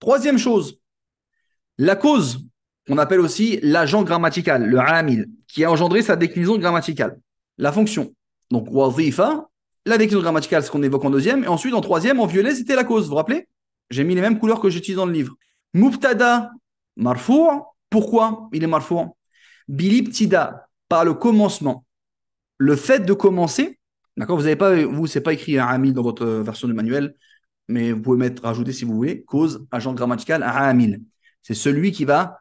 Troisième chose, la cause, on appelle aussi l'agent grammatical, le amil, qui a engendré sa déclinaison grammaticale. La fonction. Donc, wazifa, la déclinaison grammaticale, ce qu'on évoque en deuxième. Et ensuite, en troisième, en violet, c'était la cause. Vous vous rappelez? J'ai mis les mêmes couleurs que j'utilise dans le livre. Mubtada, marfou'. Pourquoi il est marfou'? Bilibtida, par le commencement. Le fait de commencer, d'accord, vous n'avez pas, vous, c'est pas écrit un amil dans votre version du manuel, mais vous pouvez mettre, rajouter si vous voulez, cause, agent grammatical, amil. C'est celui qui va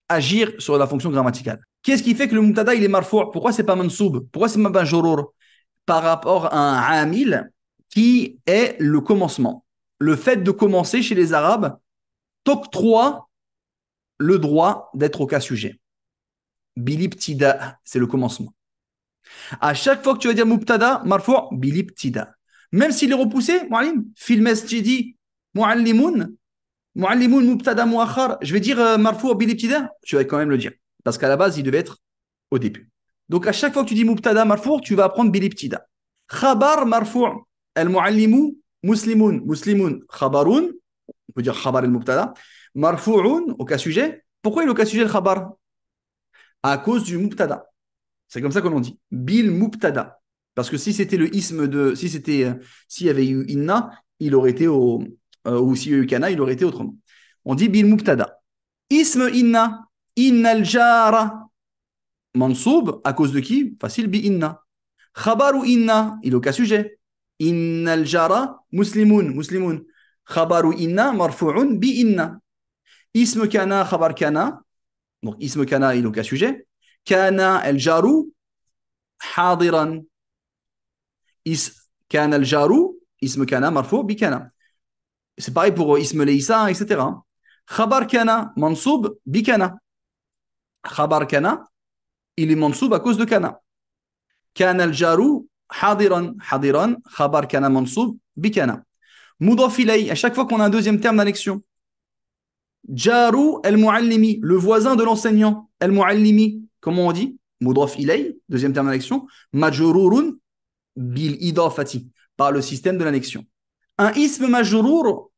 agir sur la fonction grammaticale. Qu'est-ce qui fait que le mubtada il est marfou'? Pourquoi c'est pas mansoub? Pourquoi c'est pas majrur? Par rapport à un amil qui est le commencement. Le fait de commencer chez les Arabes t'octroie le droit d'être au cas sujet. Bilibtida, c'est le commencement. À chaque fois que tu vas dire mubtada, marfou', bilibtida. Même s'il est repoussé, mu'allim, fil masjidi, mu'allimun, mu'allimun mubtada muakhar, je vais dire marfou' bilibtida, tu vas quand même le dire. Parce qu'à la base, il devait être au début. Donc à chaque fois que tu dis mubtada marfou', tu vas apprendre bilibtida. Khabar marfou', al-mu'allimu muslimun, muslimun, khabarun, on peut dire khabar al-mubtada, marfou'un au cas sujet. Pourquoi il est au cas sujet le khabar? À cause du mubtada. C'est comme ça qu'on dit. Bil mubtada. Parce que si c'était le isme de. Si c'était. S'il y avait eu inna, il aurait été au. Ou s'il y a eu kana, il aurait été autrement. On dit bil mubtada. Isme inna. Inna al-jara. Mansoub, à cause de qui? Facile, bi inna. Khabaru inna, il est au cas sujet. Inna al-jara, muslimun, muslimun. Khabaru inna, marfu'un, bi inna. Isme kana, khabar kana. Donc, isme kana, il est au cas sujet. Kana al-jaru, hadiran. Kana al-jaru, isme kana, marfu' bi kana. C'est pareil pour isme leïsa, etc. Khabar kana, mansoub, bi kana. Khabar kana, il est mansoub à cause de kana. Kana al-jaru, hadiran, hadiran, khabar kana mansoub, bi kana. Mudaf ilay, à chaque fois qu'on a un deuxième terme d'annexion. Jaru al-muallimi, le voisin de l'enseignant. Al-muallimi, comment on dit? Mudaf ilay, deuxième terme d'annexion. Majrurun bil idafati, par le système de l'annexion. Un ism majrur,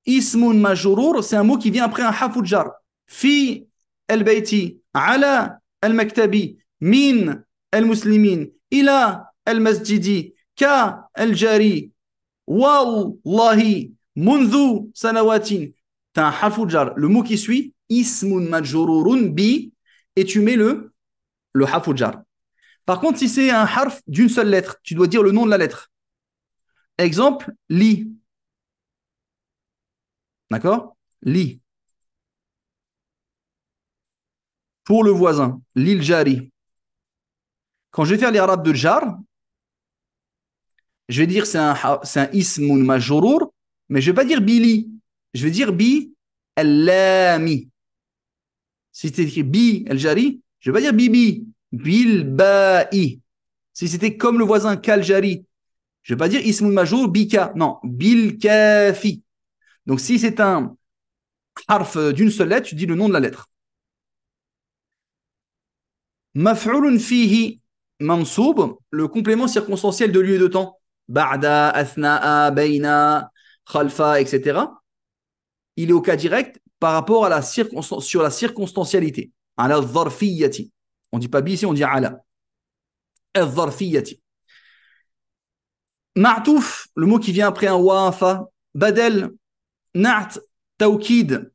ismun majrur, c'est un mot qui vient après un harfu jar. Fi al-bayti, ala al-maktabi, min al-muslimin, ila al-masjidi, ka al-jari, wallahi, mundu sanawatin. T'as un harfu jar. Le mot qui suit, ismun majrurun bi, et tu mets le harfu jar. Par contre, si c'est un harf d'une seule lettre, tu dois dire le nom de la lettre. Exemple, li. D'accord? Li. Pour le voisin, lil jari. Quand je vais faire les arabes de jar, je vais dire c'est un ismun majrur, mais je ne vais pas dire bili. Je vais dire bi al-lami. Si c'est écrit bi al-jari, je ne vais pas dire bibi. Bil ba'i. Si c'était comme le voisin kal jari, je ne vais pas dire ismun majrur bika. Non, bil kafi. Donc si c'est un harf d'une seule lettre, tu dis le nom de la lettre. Maf'ulun fihi mansoub, le complément circonstanciel de lieu et de temps. Ba'da, athna'a, bayna, khalfa, etc. Il est au cas direct par rapport à sur la circonstancialité. Ala dharfiyati. On ne dit pas bi ici, on dit ala. Al-dharfiyati. Ma'touf, le mot qui vient après un wafa. Badel, na'at, tawkid.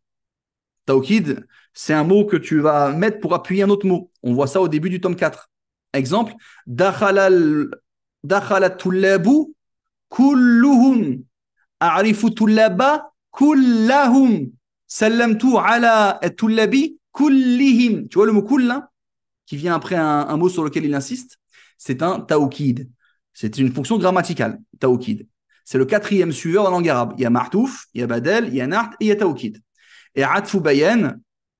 Tawkid, c'est un mot que tu vas mettre pour appuyer un autre mot. On voit ça au début du tome 4. Exemple, dakhala tullabu kulluhum. A'rifu tullaba kullahum. Sallamtu ala tullabi kullihim. Tu vois le mot kull là, qui vient après un mot sur lequel il insiste, c'est un tawkid. C'est une fonction grammaticale, tawkid. C'est le quatrième suiveur dans la langue arabe. Il y a martouf, il y a badel, il y a nart et il y a tawkid. Et atfu bayan,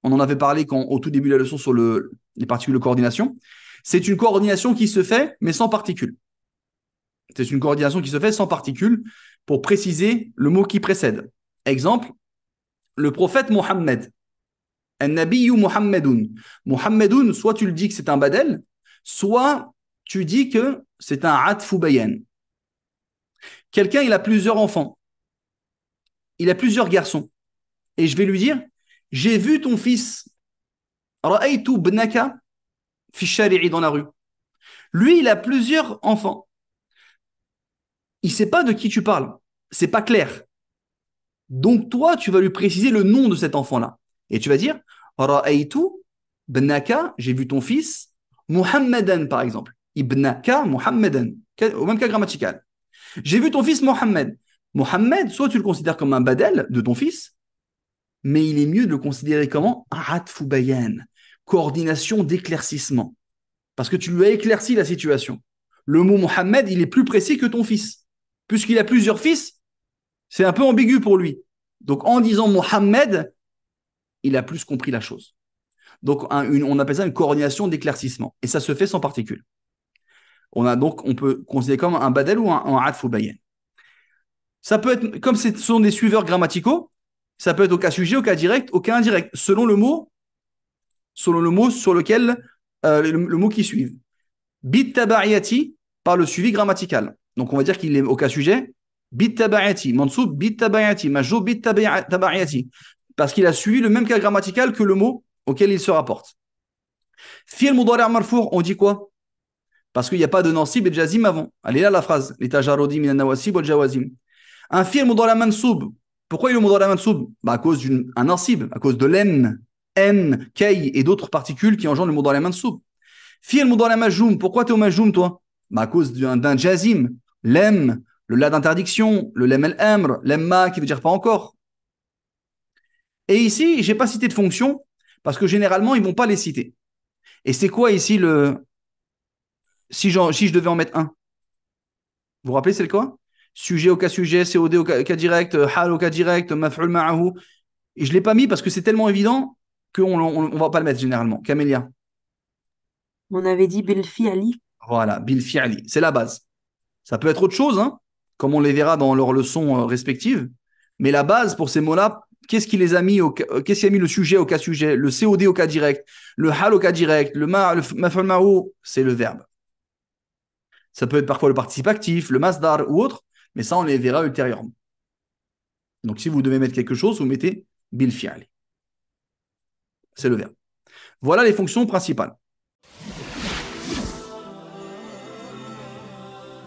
on en avait parlé au tout début de la leçon sur les particules de coordination. C'est une coordination qui se fait, mais sans particules. C'est une coordination qui se fait sans particules pour préciser le mot qui précède. Exemple, le prophète Mohammed. An-nabiyyu Muhammadun. Muhammadun, soit tu le dis que c'est un badel, soit tu dis que c'est un atfu bayan. Quelqu'un, il a plusieurs enfants. Il a plusieurs garçons. et je vais lui dire, j'ai vu ton fils, ra'aytu bnaka fi shari'i, dans la rue. Lui, il a plusieurs enfants. Il ne sait pas de qui tu parles. C'est pas clair. Donc, toi, tu vas lui préciser le nom de cet enfant-là. Et tu vas dire, ra'aytu bnaka, j'ai vu ton fils, Muhammadan, par exemple. Ibnaka Muhammadan, au même cas grammatical. J'ai vu ton fils Mohammed. Mohammed, soit tu le considères comme un badel de ton fils, mais il est mieux de le considérer comment atfu bayan, coordination d'éclaircissement. Parce que tu lui as éclairci la situation. Le mot Mohammed, il est plus précis que ton fils. Puisqu'il a plusieurs fils, c'est un peu ambigu pour lui. Donc en disant Mohammed, il a plus compris la chose. Donc on appelle ça une coordination d'éclaircissement. Et ça se fait sans particules. On peut considérer comme un badel ou un atfu bayan. Ça peut être, comme ce sont des suiveurs grammaticaux, ça peut être au cas sujet, au cas direct, au cas indirect, selon le mot sur lequel, le mot qui suit. Bit tabariyati, par le suivi grammatical. Donc on va dire qu'il est au cas sujet, bit tabariyati, mansoub bit tabariyati, majou bit tabariyati, parce qu'il a suivi le même cas grammatical que le mot auquel il se rapporte. Fi'l mudari' marfou', on dit quoi? Parce qu'il n'y a pas de nansib et de jazim avant. Elle est là la phrase, les tajarodi min an-nawasib wal jawazim. Un fi'l mudari' mansoub. Pourquoi il est mudari' mansoub? À cause d'un nansib, à cause de l'en, en, kay et d'autres particules qui engendrent le mudari' mansoub. Fi'l mudari' majjoum. Pourquoi tu es au majjoum, toi? À cause d'un jazim, lem, le la d'interdiction, le lem el-amr, lemma qui veut dire pas encore. Et ici, je n'ai pas cité de fonction parce que généralement, ils ne vont pas les citer. Et c'est quoi ici le. Si je devais en mettre un? Vous vous rappelez, c'est le quoi? Sujet au cas sujet, COD au cas direct, hal au cas direct, maf'ul ma'ahu. Et je ne l'ai pas mis parce que c'est tellement évident qu'on ne va pas le mettre généralement. Camélia. On avait dit bil fi'li. Voilà, bil fi'li. C'est la base. Ça peut être autre chose, hein, comme on les verra dans leurs leçons respectives. Mais la base pour ces mots-là, qu'est-ce qui les a mis qu'est-ce qui a mis le sujet au cas sujet, le COD au cas direct, le hal au cas direct, le maf'ul ma'ahu, c'est le verbe. Ça peut être parfois le participe actif, le masdar ou autre, mais ça, on les verra ultérieurement. Donc, si vous devez mettre quelque chose, vous mettez bil fi'ali. C'est le verbe. Voilà les fonctions principales.